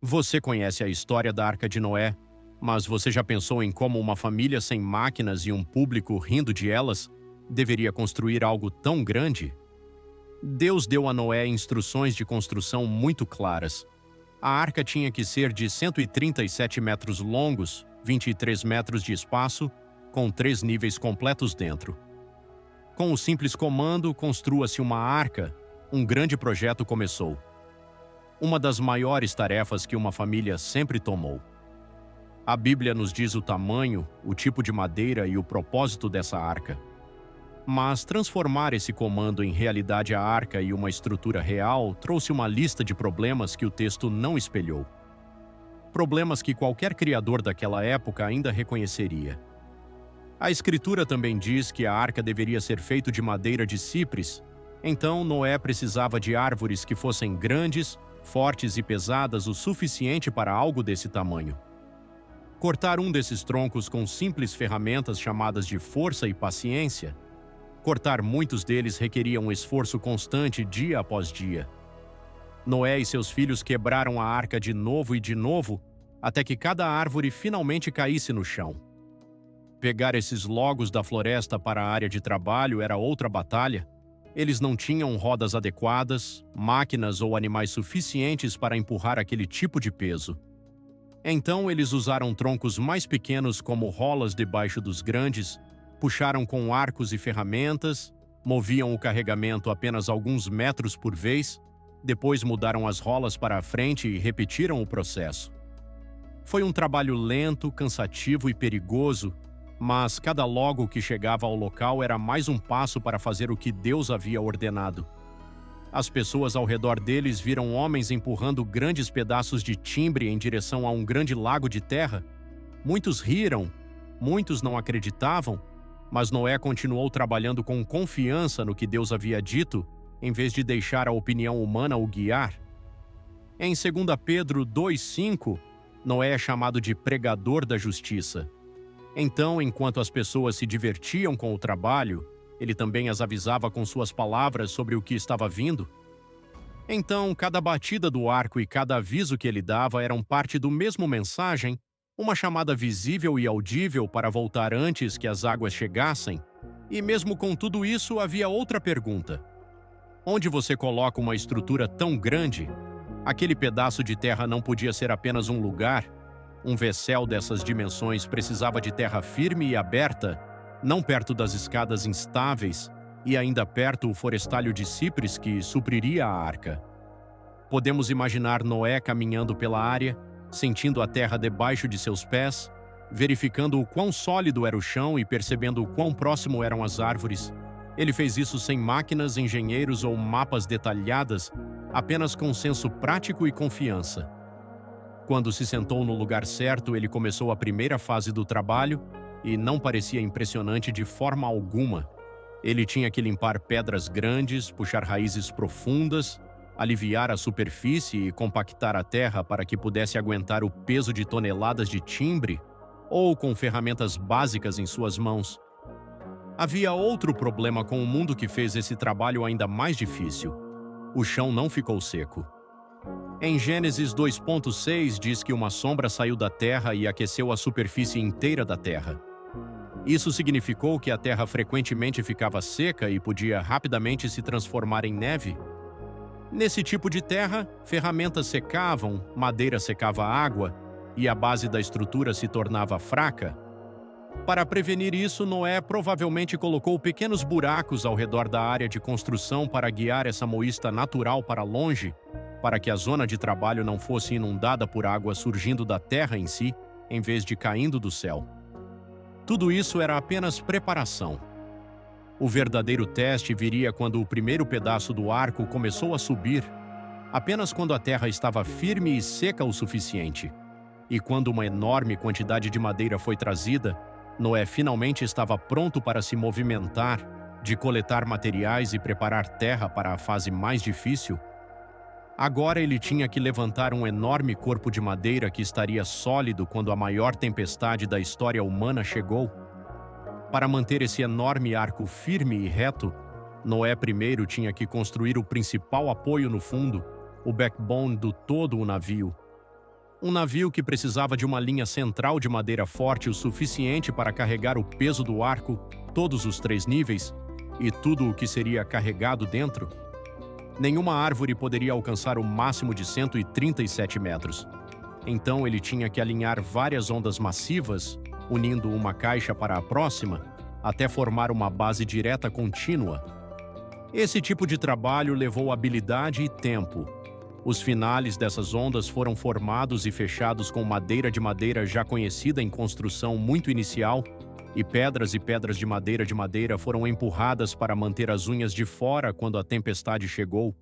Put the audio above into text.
Você conhece a história da Arca de Noé, mas você já pensou em como uma família sem máquinas e um público rindo de elas deveria construir algo tão grande? Deus deu a Noé instruções de construção muito claras. A arca tinha que ser de 137 metros longos, 23 metros de espaço, com 3 níveis completos dentro. Com o simples comando "construa-se uma arca", um grande projeto começou. Uma das maiores tarefas que uma família sempre tomou. A Bíblia nos diz o tamanho, o tipo de madeira e o propósito dessa arca. Mas transformar esse comando em realidade, a arca e uma estrutura real, trouxe uma lista de problemas que o texto não espelhou. Problemas que qualquer criador daquela época ainda reconheceria. A Escritura também diz que a arca deveria ser feita de madeira de cipres, então Noé precisava de árvores que fossem grandes, fortes e pesadas o suficiente para algo desse tamanho. Cortar um desses troncos com simples ferramentas chamadas de força e paciência. Cortar muitos deles requeria um esforço constante dia após dia. Noé e seus filhos quebraram a arca de novo e de novo, até que cada árvore finalmente caísse no chão. Pegar esses logos da floresta para a área de trabalho era outra batalha. Eles não tinham rodas adequadas, máquinas ou animais suficientes para empurrar aquele tipo de peso. Então eles usaram troncos mais pequenos como rolas debaixo dos grandes, puxaram com arcos e ferramentas, moviam o carregamento apenas alguns metros por vez, depois mudaram as rolas para a frente e repetiram o processo. Foi um trabalho lento, cansativo e perigoso, mas cada logo que chegava ao local era mais um passo para fazer o que Deus havia ordenado. As pessoas ao redor deles viram homens empurrando grandes pedaços de timbre em direção a um grande lago de terra. Muitos riram, muitos não acreditavam, mas Noé continuou trabalhando com confiança no que Deus havia dito, em vez de deixar a opinião humana o guiar. Em 2 Pedro 2,5, Noé é chamado de pregador da justiça. Então, enquanto as pessoas se divertiam com o trabalho, ele também as avisava com suas palavras sobre o que estava vindo. Então, cada batida do arco e cada aviso que ele dava eram parte do mesmo mensagem, uma chamada visível e audível para voltar antes que as águas chegassem. E mesmo com tudo isso, havia outra pergunta. Onde você coloca uma estrutura tão grande? Aquele pedaço de terra não podia ser apenas um lugar. Um vessel dessas dimensões precisava de terra firme e aberta, não perto das escadas instáveis, e ainda perto o florestalho de cipres que supriria a arca. Podemos imaginar Noé caminhando pela área, sentindo a terra debaixo de seus pés, verificando o quão sólido era o chão e percebendo o quão próximo eram as árvores. Ele fez isso sem máquinas, engenheiros ou mapas detalhadas, apenas com senso prático e confiança. Quando se sentou no lugar certo, ele começou a primeira fase do trabalho e não parecia impressionante de forma alguma. Ele tinha que limpar pedras grandes, puxar raízes profundas, aliviar a superfície e compactar a terra para que pudesse aguentar o peso de toneladas de timbre, ou com ferramentas básicas em suas mãos. Havia outro problema com o mundo que fez esse trabalho ainda mais difícil. O chão não ficou seco. Em Gênesis 2,6 diz que uma sombra saiu da terra e aqueceu a superfície inteira da terra. Isso significou que a terra frequentemente ficava seca e podia rapidamente se transformar em neve. Nesse tipo de terra, ferramentas secavam, madeira secava a água e a base da estrutura se tornava fraca. Para prevenir isso, Noé provavelmente colocou pequenos buracos ao redor da área de construção para guiar essa moísta natural para longe, para que a zona de trabalho não fosse inundada por água surgindo da terra em si, em vez de caindo do céu. Tudo isso era apenas preparação. O verdadeiro teste viria quando o primeiro pedaço do arco começou a subir, apenas quando a terra estava firme e seca o suficiente. E quando uma enorme quantidade de madeira foi trazida, Noé finalmente estava pronto para se movimentar, de coletar materiais e preparar terra para a fase mais difícil. Agora ele tinha que levantar um enorme corpo de madeira que estaria sólido quando a maior tempestade da história humana chegou. Para manter esse enorme arco firme e reto, Noé primeiro tinha que construir o principal apoio no fundo, o backbone do todo o navio. Um navio que precisava de uma linha central de madeira forte o suficiente para carregar o peso do arco, todos os 3 níveis, e tudo o que seria carregado dentro. Nenhuma árvore poderia alcançar o máximo de 137 metros. Então ele tinha que alinhar várias ondas massivas, unindo uma caixa para a próxima, até formar uma base direta contínua. Esse tipo de trabalho levou habilidade e tempo. Os finales dessas ondas foram formados e fechados com madeira de madeira já conhecida em construção muito inicial, e pedras de madeira foram empurradas para manter as unhas de fora quando a tempestade chegou.